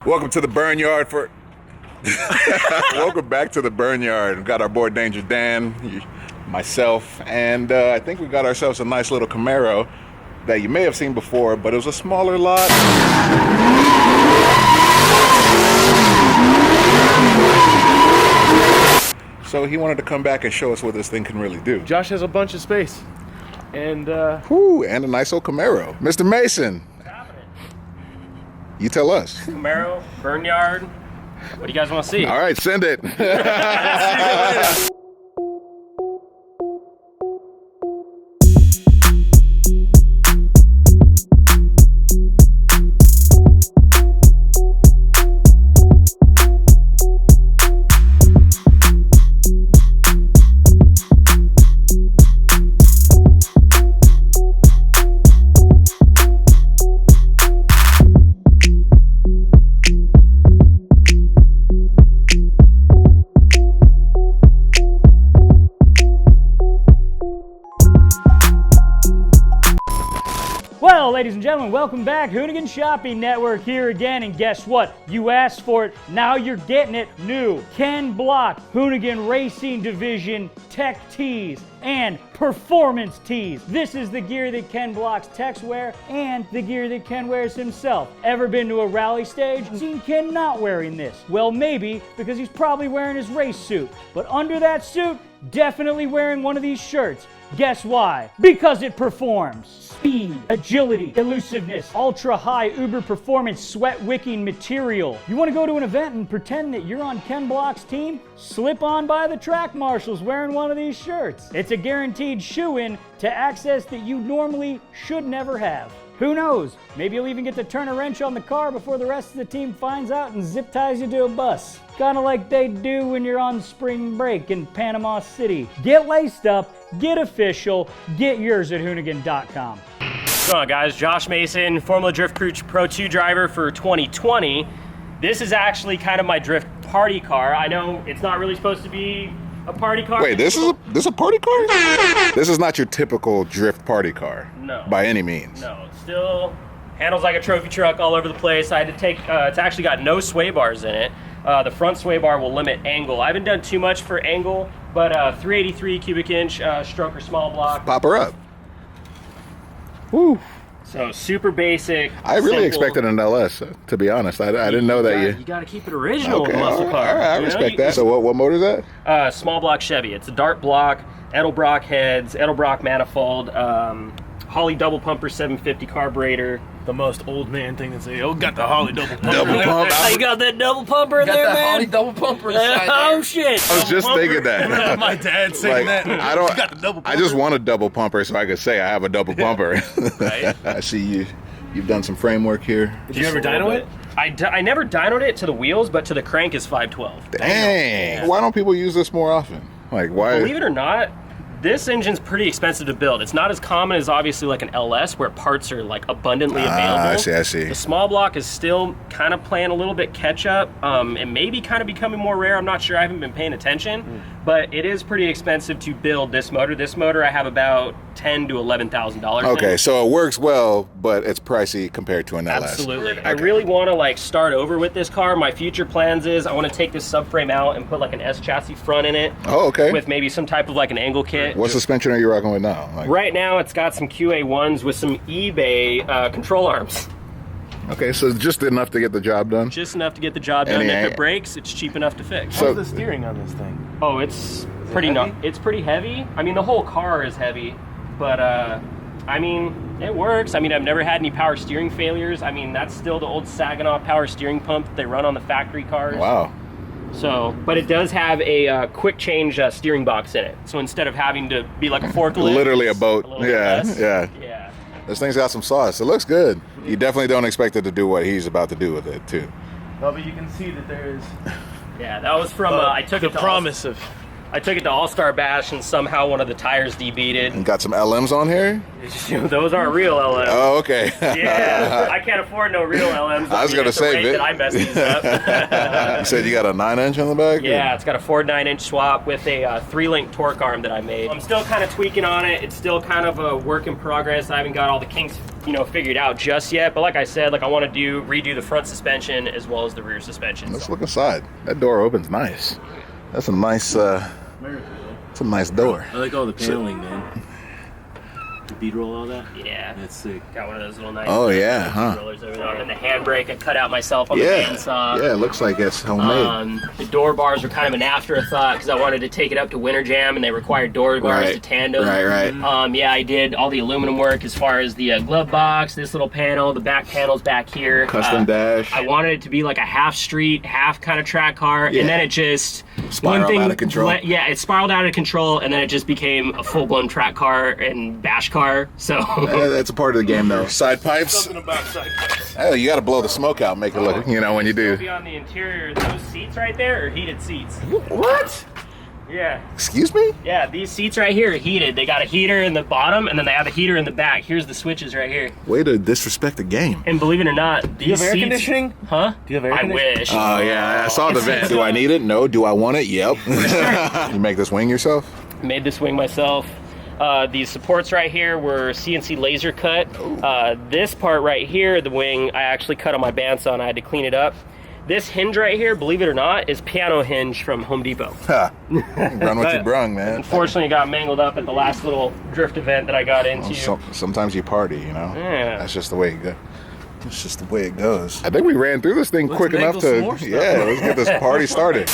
Welcome to the burn yard for. Welcome back to the burn yard. We've got our boy Danger Dan, myself, and I think we got ourselves a nice little Camaro that you may have seen before, but it was a smaller lot. So he wanted to come back and show us what this thing can really do. Josh has a bunch of space, and and a nice old Camaro. Mr. Mason, you tell us. Camaro, burn yard. What do you guys want to see? All right, send it. Well, ladies and gentlemen, welcome back. Hoonigan Shopping Network here again, and guess what? You asked for it, now you're getting it. New Ken Block Hoonigan Racing Division Tech Tees and Performance Tees. This is the gear that Ken Block's techs wear and the gear that Ken wears himself. Ever been to a rally stage and seen Ken not wearing this? Well, maybe, because he's probably wearing his race suit. But under that suit, definitely wearing one of these shirts. Guess why? Because it performs. Speed, agility, elusiveness, ultra-high uber performance sweat wicking material. You want to go to an event and pretend that you're on Ken Block's team? Slip on by the track marshals wearing one of these shirts. It's a guaranteed shoe-in to access that you normally should never have. Who knows? Maybe you'll even get to turn a wrench on the car before the rest of the team finds out and zip ties you to a bus. Kinda like they do when you're on spring break in Panama City. Get laced up, get official, get yours at Hoonigan.com. What's going on, guys? Josh Mason, Formula Drift Crew Pro 2 driver for 2020. This is actually kind of my drift party car. I know it's not really supposed to be a party car. Wait, this is a party car? This is not your typical drift party car. No. By any means. No, it still handles like a trophy truck all over the place. I had to take, it's actually got no sway bars in it. The front sway bar will limit angle. I haven't done too much for angle, but 383 cubic inch stroker small block. Pop her up. Woo. So super basic. I really simple. expected an LS, to be honest. I didn't know that You got to keep it original with a muscle car. All right, I respect that. So what motor is that? Small block Chevy. It's a dart block, Edelbrock heads, Edelbrock manifold, Holley double pumper 750 carburetor. the most old man thing to say, oh, got the Holley double pumper. Double pump. You got that double pumper in there, Got that man? Holley double pumper inside Oh, there. shit. I was just thinking that. My dad saying Like, that. I don't. You got the double I pumper. just want a double pumper so I could say I have a double pumper. Right. I see you. You've done some framework here. Did you ever dyno it? I never dynoed it to the wheels, but to the crank is 512. Dang. Why don't people use this more often? Like, why? Believe it or not, this engine's pretty expensive to build. It's not as common as obviously like an LS where parts are like abundantly available. I see. The small block is still kind of playing a little bit catch up and maybe kind of becoming more rare. I'm not sure. I haven't been paying attention, but it is pretty expensive to build this motor. This motor I have about $10,000 to $11,000. Okay, so it works well, but it's pricey compared to an LS. Absolutely. I Okay. really want to like start over with this car. My future plans is I want to take this subframe out and put like an S chassis front in it. Oh, okay. With maybe some type of like an angle kit. What suspension are you rocking with now? Like, Right now it's got some QA1s with some eBay control arms. okay, so just enough to get the job done. Just enough to get the job done. Any- If it breaks, it's cheap enough to fix. So- How's the steering on this thing? Oh, it's pretty heavy? It's pretty heavy. I mean, the whole car is heavy, but I mean, it works. I mean, I've never had any power steering failures. I mean, that's still the old Saginaw power steering pump that they run on the factory cars. Wow. So, but it does have a quick change steering box in it. So instead of having to be like a forklift, Literally a it's boat. little bit Yeah, less. yeah. Yeah. This thing's got some sauce. It looks good. You definitely don't expect it to do what he's about to do with it, too. Oh, but you can see that there is Yeah, that was from I took the it to promise of I took it to All-Star Bash and somehow one of the tires debeaded. And got some LMs on here? Those aren't real LMs. Oh, okay. Yeah, I can't afford no real LMs. I was gonna say, that I messed these up. You said you got a 9-inch on the back? Yeah, it's got a Ford 9-inch swap with a 3-link torque arm that I made. I'm still kind of tweaking on it. It's still kind of a work in progress. I haven't got all the kinks, figured out just yet. But like I said, I want to redo the front suspension as well as the rear suspension. Let's look inside. That door opens nice. That's a nice, it's a nice door. I like all the paneling, man. The bead roll, all that. Yeah, That's sick. got one of those little nice. Oh, yeah, huh? rollers over there. And the handbrake I cut out myself on the bandsaw. Yeah, it looks like it's homemade. The door bars were kind of an afterthought because I wanted to take it up to Winter Jam and they required door bars to tandem. Right. Yeah, I did all the aluminum work as far as the glove box, this little panel, the back panels back here. Custom dash. I wanted it to be like a half street, half kind of track car, and then it just Spiraled out of control. It spiraled out of control, and then it just became a full-blown track car and bash car. So That's a part of the game, though. Side pipes. Something about side pipes. Oh, you got to blow the smoke out, make it look, when you do. be on the interior, those seats right there are heated seats. What? Yeah. Excuse me? Yeah, these seats right here are heated. They got a heater in the bottom, and then they have a heater in the back. Here's the switches right here. Way to disrespect the game. And believe it or not, these Do you have air seats, conditioning? Huh? Do you have air I conditioning? wish. Oh, yeah, I saw the vent. Do I need it? No. Do I want it? Yep. You make this wing yourself? Made this wing myself. These supports right here were CNC laser cut. This part right here, the wing, I actually cut on my bandsaw and I had to clean it up. This hinge right here, believe it or not, is piano hinge from Home Depot. Ha. Run what you brung, man. Unfortunately, it got mangled up at the last little drift event that I got into. Sometimes you party, Yeah. That's just the way it goes. It's just the way it goes. I think we ran through this thing quick make enough some to, more stuff. let's get this party started.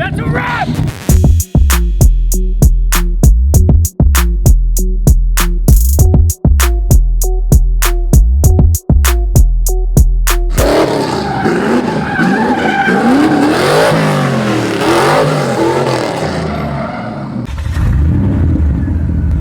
That's a wrap!